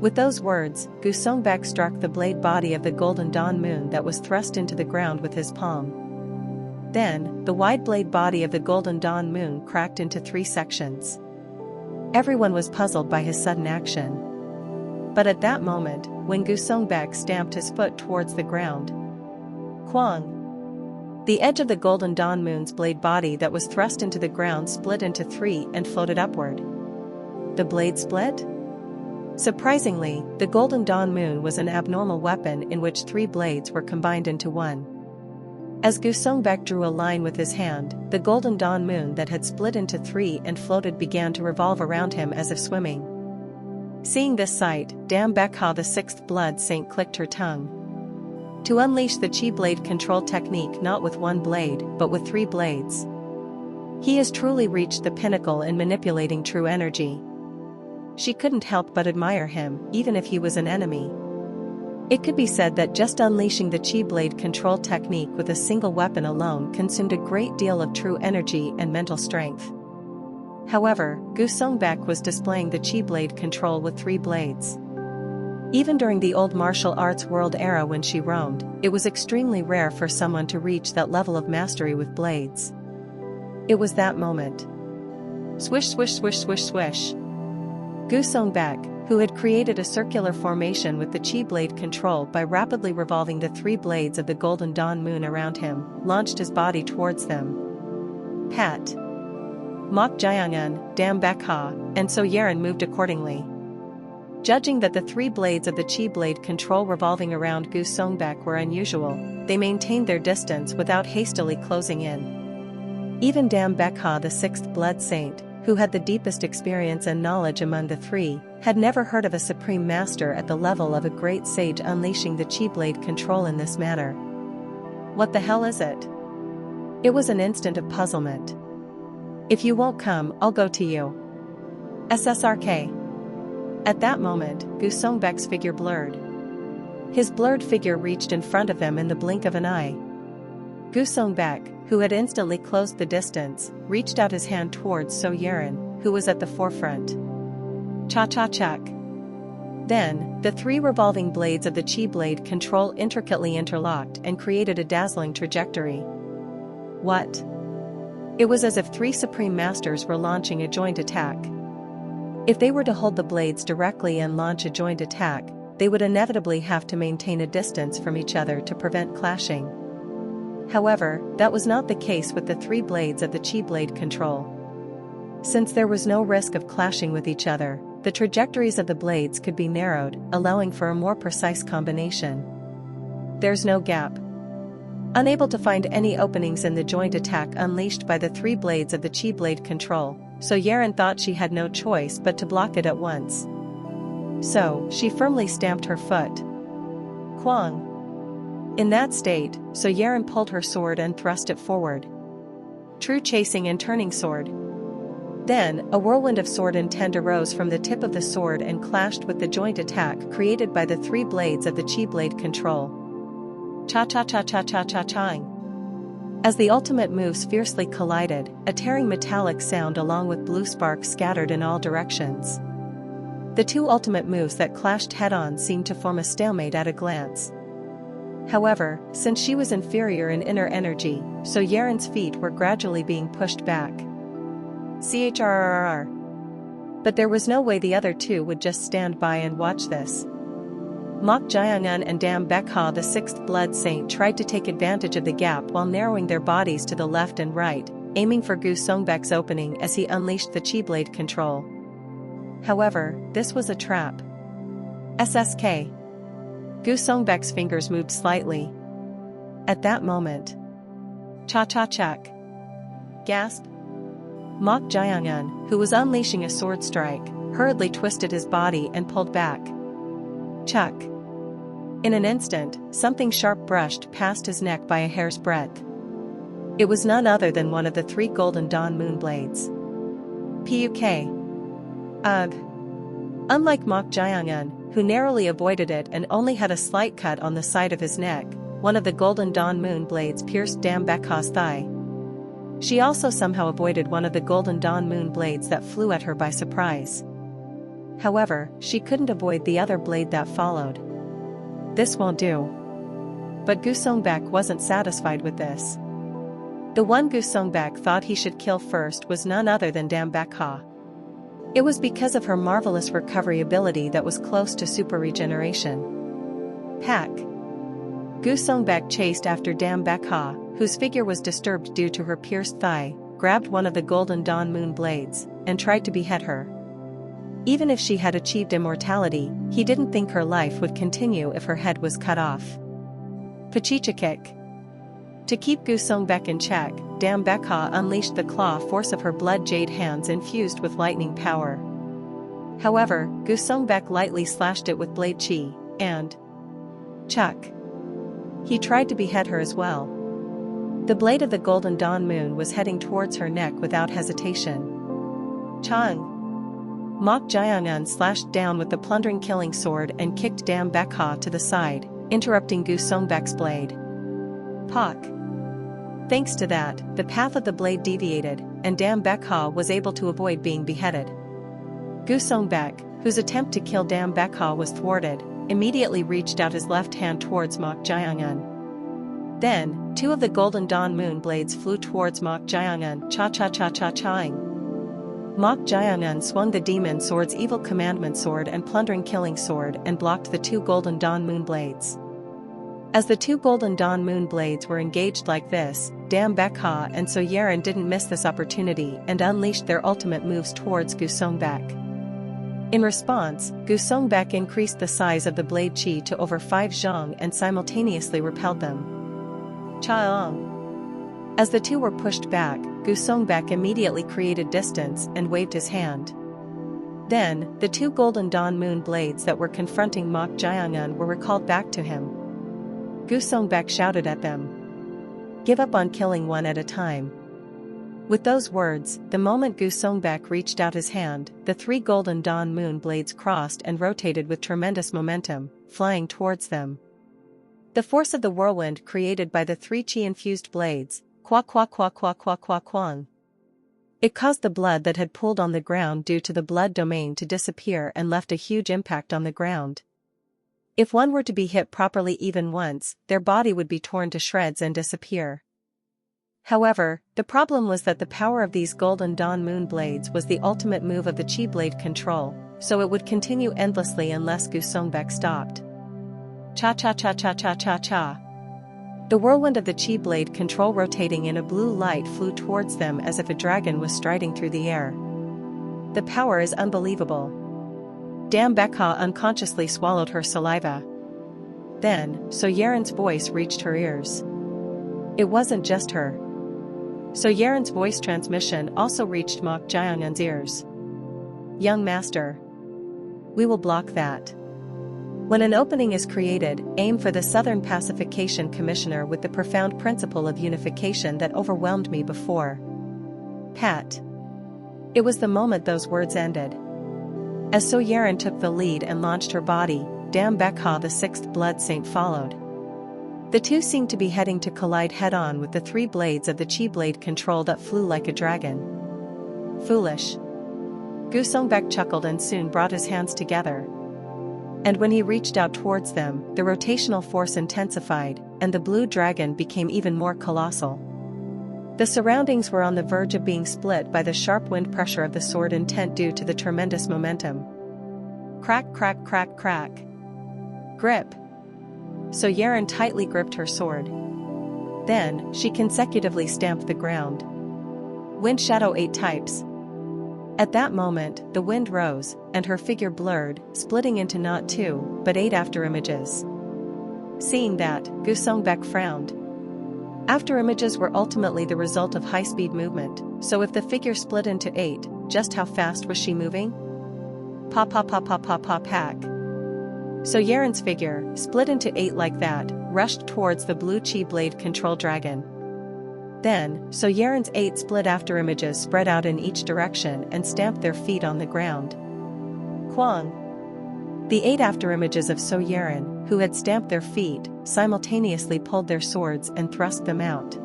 With those words, Gu Songbak struck the blade body of the golden dawn moon that was thrust into the ground with his palm. Then, the wide blade body of the golden dawn moon cracked into three sections. Everyone was puzzled by his sudden action. But at that moment, when Gu Songbak stamped his foot towards the ground, Kwang! The edge of the golden dawn moon's blade body that was thrust into the ground split into three and floated upward. The blade split? Surprisingly, the golden dawn moon was an abnormal weapon in which three blades were combined into one. As Gu Songbak drew a line with his hand, the golden dawn moon that had split into three and floated began to revolve around him as if swimming. Seeing this sight, Dam Bekha the sixth blood saint clicked her tongue. To unleash the chi blade control technique not with one blade, but with three blades. He has truly reached the pinnacle in manipulating true energy. She couldn't help but admire him, even if he was an enemy. It could be said that just unleashing the chi blade control technique with a single weapon alone consumed a great deal of true energy and mental strength. However, Gu Songbak was displaying the chi blade control with three blades. Even during the old martial arts world era when she roamed, it was extremely rare for someone to reach that level of mastery with blades. It was that moment. Swish swish swish swish swish. Gu Songbak, who had created a circular formation with the chi blade control by rapidly revolving the three blades of the golden dawn moon around him, launched his body towards them. Pat. Mok Jiangun, Dam Bekha, and So Yeren moved accordingly. Judging that the three blades of the chi blade control revolving around Gu Songbak were unusual, they maintained their distance without hastily closing in. Even Dam Bekha the sixth blood saint, who had the deepest experience and knowledge among the three, had never heard of a supreme master at the level of a great sage unleashing the chi blade control in this manner. What the hell is it? It was an instant of puzzlement. If you won't come, I'll go to you. SSRK. At that moment, Gu Songbek's figure blurred. His blurred figure reached in front of him in the blink of an eye. Gu Songbek, who had instantly closed the distance, reached out his hand towards So Yeren, who was at the forefront. Cha-cha-chak. Then, the three revolving blades of the chi blade control intricately interlocked and created a dazzling trajectory. What? It was as if three supreme masters were launching a joint attack. If they were to hold the blades directly and launch a joint attack, they would inevitably have to maintain a distance from each other to prevent clashing. However, that was not the case with the three blades of the chi blade control. Since there was no risk of clashing with each other, the trajectories of the blades could be narrowed, allowing for a more precise combination. There's no gap. Unable to find any openings in the joint attack unleashed by the three blades of the chi blade control, So Yeren thought she had no choice but to block it at once. So, she firmly stamped her foot. Kwang. In that state, So Yeren pulled her sword and thrust it forward. True chasing and turning sword. Then, a whirlwind of sword intent arose from the tip of the sword and clashed with the joint attack created by the three blades of the chi blade control. Cha-cha-cha-cha-cha-cha-chang. As the ultimate moves fiercely collided, a tearing metallic sound along with blue sparks scattered in all directions. The two ultimate moves that clashed head-on seemed to form a stalemate at a glance. However, since she was inferior in inner energy, So Yeren's feet were gradually being pushed back. CHRRR. But there was no way the other two would just stand by and watch this. Mok Jiangun and Dam Bekha, the sixth blood saint, tried to take advantage of the gap while narrowing their bodies to the left and right, aiming for Gu Songbek's opening as he unleashed the chi blade control. However, this was a trap. SSK. Gu Songbek's fingers moved slightly. At that moment. Cha-cha-chak. Gasp. Mok Jiangun, who was unleashing a sword strike, hurriedly twisted his body and pulled back. Chuck. In an instant, something sharp brushed past his neck by a hair's breadth. It was none other than one of the three golden dawn moon blades. PUK. Ugh. Unlike Mok Jiangun, who narrowly avoided it and only had a slight cut on the side of his neck, one of the golden dawn moon blades pierced Dam Bekha's thigh. She also somehow avoided one of the golden dawn moon blades that flew at her by surprise. However, she couldn't avoid the other blade that followed. This won't do. But Gu Songbek wasn't satisfied with this. The one Gu Songbek thought he should kill first was none other than Dam Bekha. It was because of her marvelous recovery ability that was close to super regeneration. Pack. Gu Songbek chased after Dam Bekha, whose figure was disturbed due to her pierced thigh, grabbed one of the golden dawn moon blades, and tried to behead her. Even if she had achieved immortality, he didn't think her life would continue if her head was cut off. Pachichakik. To keep Gu Songbek in check, Dam Bekha unleashed the claw force of her blood jade hands infused with lightning power. However, Gu Songbek lightly slashed it with blade chi, and Chuck. He tried to behead her as well. The blade of the golden dawn moon was heading towards her neck without hesitation. Chang. Mok Jiangun slashed down with the plundering killing sword and kicked Dam Bekha to the side, interrupting Gu Songbek's blade. Pak. Thanks to that, the path of the blade deviated, and Dam Bekha was able to avoid being beheaded. Gu Songbek, whose attempt to kill Dam Bekha was thwarted, immediately reached out his left hand towards Mok Jiangun. Then, two of the golden dawn moon blades flew towards Mok Jiangun, cha-cha-cha-cha-chaing. Mok Jiangun swung the demon sword's evil commandment sword and plundering killing sword and blocked the two golden dawn moon blades. As the two golden dawn moon blades were engaged like this, Dam Bekha and So Yeren didn't miss this opportunity and unleashed their ultimate moves towards Gu Songbek. In response, Gu Songbek increased the size of the blade chi to over 5 zhang and simultaneously repelled them. Chaong. As the two were pushed back, Gusongbek immediately created distance and waved his hand. Then, the two golden dawn moon blades that were confronting Mok Jayangun were recalled back to him. Gusongbek shouted at them. "Give up on killing one at a time." With those words, the moment Gusongbek reached out his hand, the three golden dawn moon blades crossed and rotated with tremendous momentum, flying towards them. The force of the whirlwind created by the three chi-infused blades, kwa kwa kwa kwa kwa kwa kwang. It caused the blood that had pooled on the ground due to the blood domain to disappear and left a huge impact on the ground. If one were to be hit properly even once, their body would be torn to shreds and disappear. However, the problem was that the power of these golden dawn moon blades was the ultimate move of the chi blade control, so it would continue endlessly unless Gusongbek stopped. Cha-cha-cha-cha-cha-cha-cha. The whirlwind of the chi blade control rotating in a blue light flew towards them as if a dragon was striding through the air. The power is unbelievable. Dame Bekha unconsciously swallowed her saliva. Then, So Yaren's voice reached her ears. It wasn't just her. So Yaren's voice transmission also reached Mok Jayangun's ears. "Young master. We will block that. When an opening is created, aim for the Southern Pacification Commissioner with the profound principle of unification that overwhelmed me before." Pat. It was the moment those words ended. As So Yaren took the lead and launched her body, Dame Bekha the sixth blood saint followed. The two seemed to be heading to collide head-on with the three blades of the chi blade control that flew like a dragon. Foolish. Gusongbek chuckled and soon brought his hands together. And when he reached out towards them, the rotational force intensified, and the blue dragon became even more colossal. The surroundings were on the verge of being split by the sharp wind pressure of the sword intent due to the tremendous momentum. Crack, crack, crack, crack. Grip. So Yaren tightly gripped her sword. Then, she consecutively stamped the ground. Wind Shadow 8 types. At that moment, the wind rose, and her figure blurred, splitting into not 2, but 8 afterimages. Seeing that, Gusongbek frowned. Afterimages were ultimately the result of high-speed movement, so if the figure split into 8, just how fast was she moving? Pop pop pop pop pop pop hack. So Yaren's figure, split into 8 like that, rushed towards the blue chi blade control dragon. Then, So Yaren's 8 split afterimages spread out in each direction and stamped their feet on the ground. Kwang. The 8 afterimages of So Yaren, who had stamped their feet, simultaneously pulled their swords and thrust them out.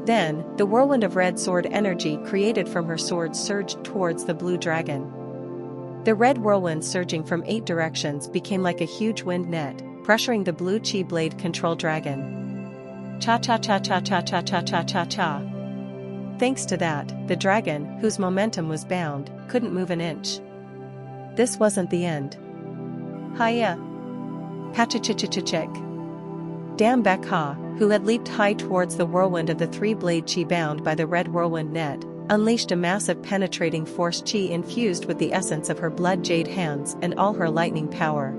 Then, the whirlwind of red sword energy created from her sword surged towards the blue dragon. The red whirlwind surging from 8 directions became like a huge wind net, pressuring the blue chi blade control dragon. Cha-cha-cha-cha-cha-cha-cha-cha-cha-cha. Thanks to that, the dragon, whose momentum was bound, couldn't move an inch. This wasn't the end. Hiya. Pachichichichichik. Dame Bekha, who had leaped high towards the whirlwind of the three-blade chi bound by the red whirlwind net, unleashed a massive penetrating force chi infused with the essence of her blood jade hands and all her lightning power.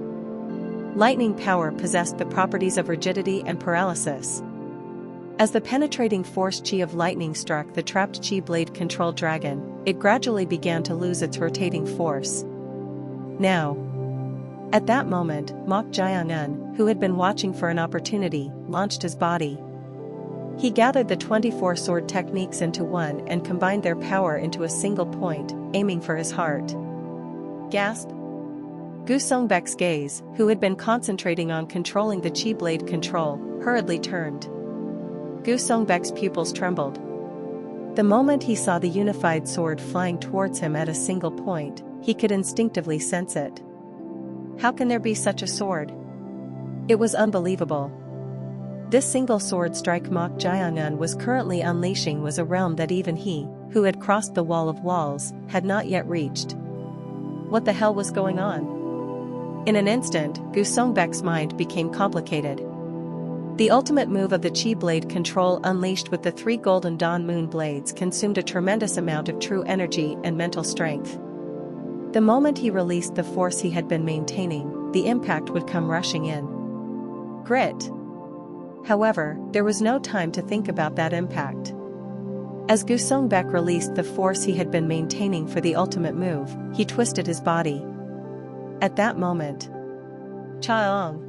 Lightning power possessed the properties of rigidity and paralysis. As the penetrating force chi of lightning struck the trapped chi blade control dragon, it gradually began to lose its rotating force. Now. At that moment, Mok Jayangun, who had been watching for an opportunity, launched his body. He gathered the 24 sword techniques into one and combined their power into a single point, aiming for his heart. Gasp! Gusongbek's gaze, who had been concentrating on controlling the chi blade control, hurriedly turned. Gusongbek's pupils trembled. The moment he saw the unified sword flying towards him at a single point, he could instinctively sense it. How can there be such a sword? It was unbelievable. This single sword strike Mok Jayangun was currently unleashing was a realm that even he, who had crossed the wall of walls, had not yet reached. What the hell was going on? In an instant, Gusongbek's mind became complicated. The ultimate move of the chi blade control unleashed with the 3 golden dawn moon blades consumed a tremendous amount of true energy and mental strength. The moment he released the force he had been maintaining, the impact would come rushing in. Grit. However, there was no time to think about that impact. As Gu Songbak released the force he had been maintaining for the ultimate move, he twisted his body. At that moment, Chaong!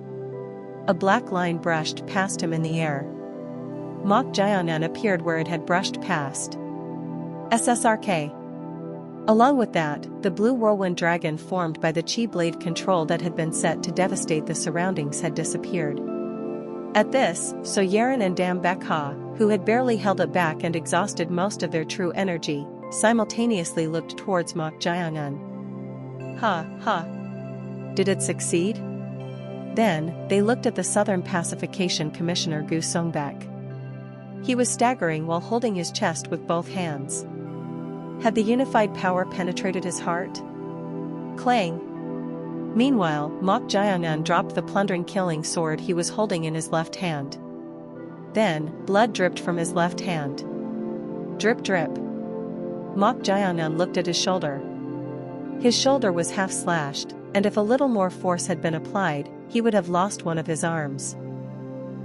A black line brushed past him in the air. Mok Jianan appeared where it had brushed past. SSRK. Along with that, the blue whirlwind dragon formed by the chi blade control that had been set to devastate the surroundings had disappeared. At this, So Yeren and Dam Bekha, who had barely held it back and exhausted most of their true energy, simultaneously looked towards Mok Jianan. Ha. Did it succeed? Then, they looked at the Southern Pacification Commissioner Gu Songbak. He was staggering while holding his chest with both hands. Had the unified power penetrated his heart? Clang! Meanwhile, Mok Jianan dropped the plundering killing sword he was holding in his left hand. Then, blood dripped from his left hand. Drip drip. Mok Jianan looked at his shoulder. His shoulder was half slashed, and if a little more force had been applied, he would have lost one of his arms.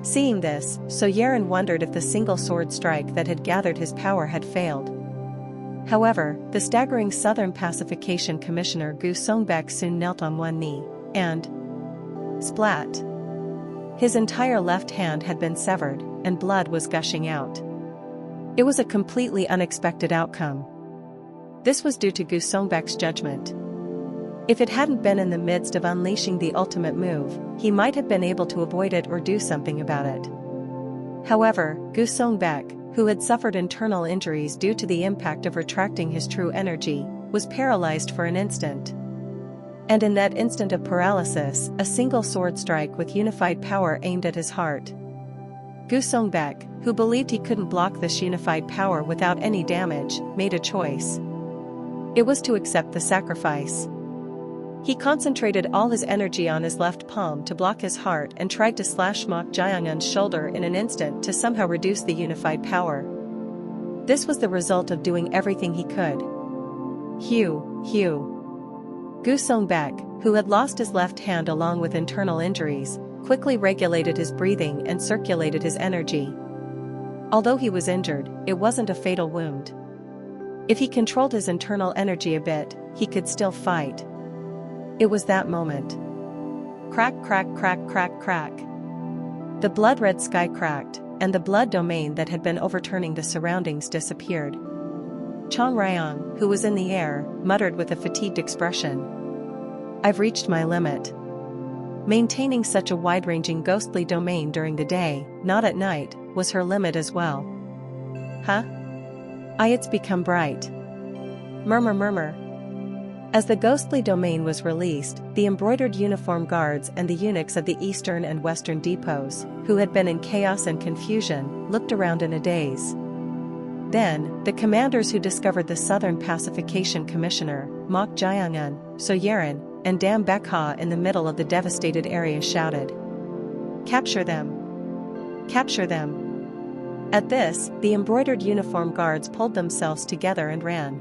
Seeing this, So Yeren wondered if the single sword strike that had gathered his power had failed. However, the staggering Southern Pacification Commissioner Gu Songbak soon knelt on one knee, and splat! His entire left hand had been severed, and blood was gushing out. It was a completely unexpected outcome. This was due to Gu Songbak's judgment. If it hadn't been in the midst of unleashing the ultimate move, he might have been able to avoid it or do something about it. However, Gu Songbak, who had suffered internal injuries due to the impact of retracting his true energy, was paralyzed for an instant. And in that instant of paralysis, a single sword strike with unified power aimed at his heart. Gu Songbak, who believed he couldn't block this unified power without any damage, made a choice. It was to accept the sacrifice. He concentrated all his energy on his left palm to block his heart and tried to slash Mok Jiangan's shoulder in an instant to somehow reduce the unified power. This was the result of doing everything he could. Gu Songbak, who had lost his left hand along with internal injuries, quickly regulated his breathing and circulated his energy. Although he was injured, it wasn't a fatal wound. If he controlled his internal energy a bit, he could still fight. It was that moment. Crack, crack, crack, crack, crack. The blood-red sky cracked, and the blood domain that had been overturning the surroundings disappeared. Chong Ryong, who was in the air, muttered with a fatigued expression. I've reached my limit. Maintaining such a wide-ranging ghostly domain during the day, not at night, was her limit as well. It's become bright. Murmur. As the ghostly domain was released, the embroidered uniform guards and the eunuchs of the eastern and western depots, who had been in chaos and confusion, looked around in a daze. Then, the commanders who discovered the Southern Pacification Commissioner, Mok Jiangan, So Yeren, and Dam Bekha in the middle of the devastated area shouted, "Capture them! Capture them!" At this, the embroidered uniform guards pulled themselves together and ran.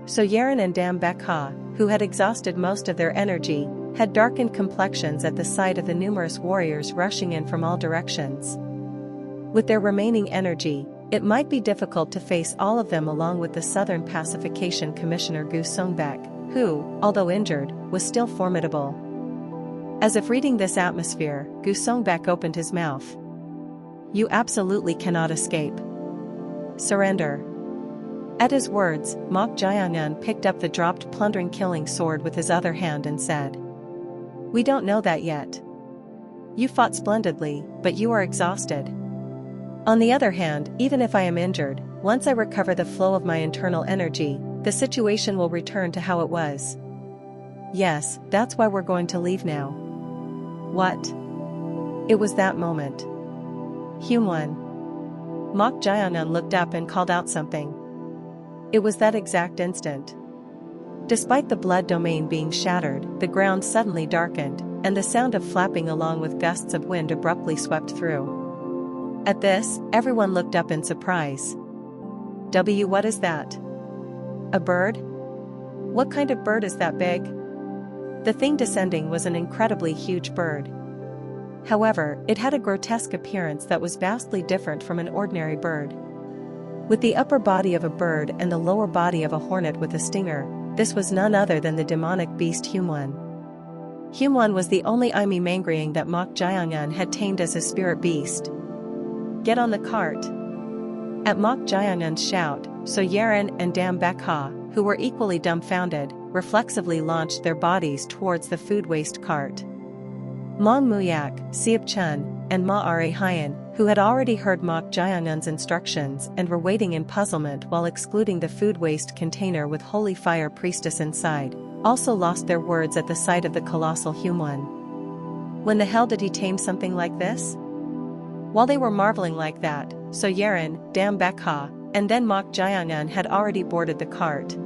So Yeren and Dam Bekha, who had exhausted most of their energy, had darkened complexions at the sight of the numerous warriors rushing in from all directions. With their remaining energy, it might be difficult to face all of them along with the Southern Pacification Commissioner Gu Songbak, who, although injured, was still formidable. As if reading this atmosphere, Gu Songbak opened his mouth. You absolutely cannot escape. Surrender. At his words, Mok Jiangan picked up the dropped plundering killing sword with his other hand and said, We don't know that yet. You fought splendidly, but you are exhausted. On the other hand, even if I am injured, once I recover the flow of my internal energy, the situation will return to how it was. Yes, that's why we're going to leave now. What? It was that moment. Hyunwon. Mok Jiangan looked up and called out something. It was that exact instant. Despite the blood domain being shattered, the ground suddenly darkened, and the sound of flapping along with gusts of wind abruptly swept through. At this, everyone looked up in surprise. What is that? A bird? What kind of bird is that big? The thing descending was an incredibly huge bird. However, it had a grotesque appearance that was vastly different from an ordinary bird. With the upper body of a bird and the lower body of a hornet with a stinger, this was none other than the demonic beast Humwan. Humwan was the only Imi Mangrying that Mok Jiangyun had tamed as his spirit beast. "Get on the cart!" At Mok Jiangyun's shout, So Yeren and Dam Bekha, who were equally dumbfounded, reflexively launched their bodies towards the food waste cart. Mong Muyak, Siep Chun, and Ma Are Hyen, who had already heard Mok Jiangyun's instructions and were waiting in puzzlement while excluding the food waste container with Holy Fire Priestess inside, also lost their words at the sight of the colossal Humwan. When the hell did he tame something like this? While they were marveling like that, So Yeren, Dam Bekha, and then Mok Jiangyun had already boarded the cart.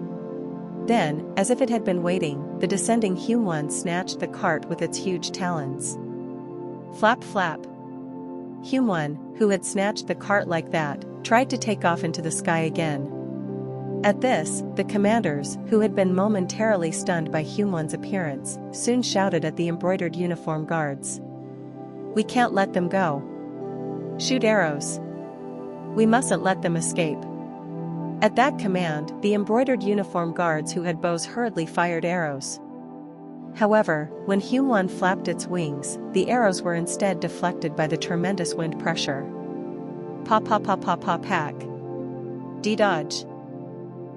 Then, as if it had been waiting, the descending Humwan snatched the cart with its huge talons. Flap flap. Humwan, who had snatched the cart like that, tried to take off into the sky again. At this, the commanders, who had been momentarily stunned by Humwan's appearance, soon shouted at the embroidered uniform guards. "We can't let them go. Shoot arrows. We mustn't let them escape." At that command, the embroidered uniform guards who had bows hurriedly fired arrows. However, when Humwan flapped its wings, the arrows were instead deflected by the tremendous wind pressure. Pop pop pop pop pop hack. D-dodge.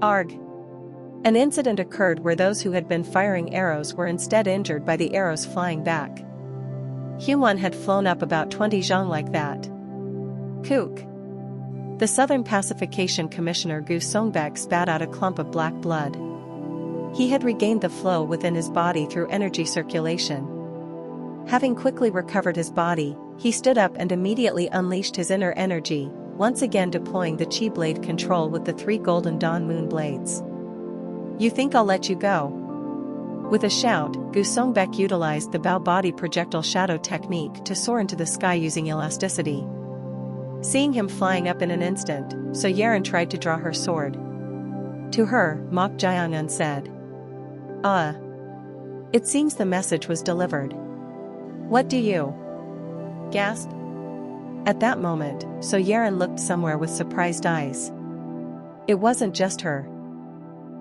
Arg. An incident occurred where those who had been firing arrows were instead injured by the arrows flying back. Humwan had flown up about 20 zhang like that. Kook. The Southern Pacification Commissioner Gu Songbek spat out a clump of black blood. He had regained the flow within his body through energy circulation. Having quickly recovered his body, he stood up and immediately unleashed his inner energy, once again deploying the Chi blade control with the 3 golden dawn moon blades. "You think I'll let you go?" With a shout, Gu Songbek utilized the bow body projectile shadow technique to soar into the sky using elasticity. Seeing him flying up in an instant, So Yeren tried to draw her sword. To her, Mok Jiangyun said, It seems the message was delivered. What do you?" gasp. At that moment, So Yeren looked somewhere with surprised eyes. It wasn't just her.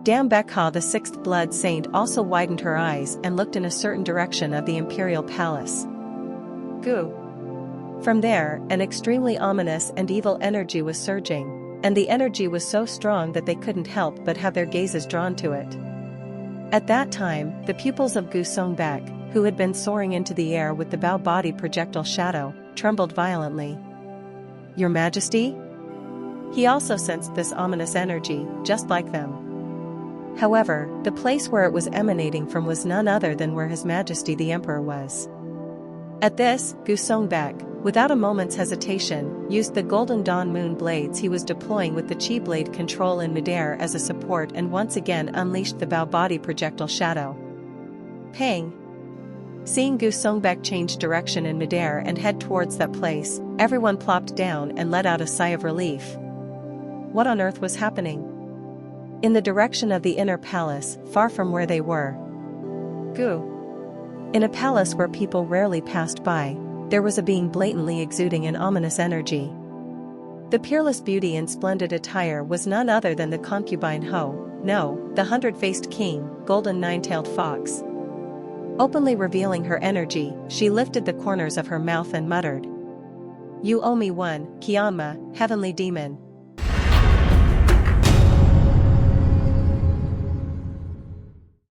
Dam Bekha, the 6th blood saint, also widened her eyes and looked in a certain direction of the imperial palace. Gu. From there, an extremely ominous and evil energy was surging, and the energy was so strong that they couldn't help but have their gazes drawn to it. At that time, the pupils of Gu Songbek, who had been soaring into the air with the bow body projectile shadow, trembled violently. "Your Majesty?" He also sensed this ominous energy, just like them. However, the place where it was emanating from was none other than where His Majesty the Emperor was. At this, Gu Songbek, without a moment's hesitation, used the golden dawn moon blades he was deploying with the Chi blade control in midair as a support and once again unleashed the bow body projectile shadow. Pang! Seeing Gu Songbek change direction in midair and head towards that place, everyone plopped down and let out a sigh of relief. What on earth was happening? In the direction of the inner palace, far from where they were. Gu. In a palace where people rarely passed by, there was a being blatantly exuding an ominous energy. The peerless beauty in splendid attire was none other than the concubine Ho, no, the 100-faced king, golden 9-tailed fox. Openly revealing her energy, she lifted the corners of her mouth and muttered, "You owe me one, Kianma, heavenly demon."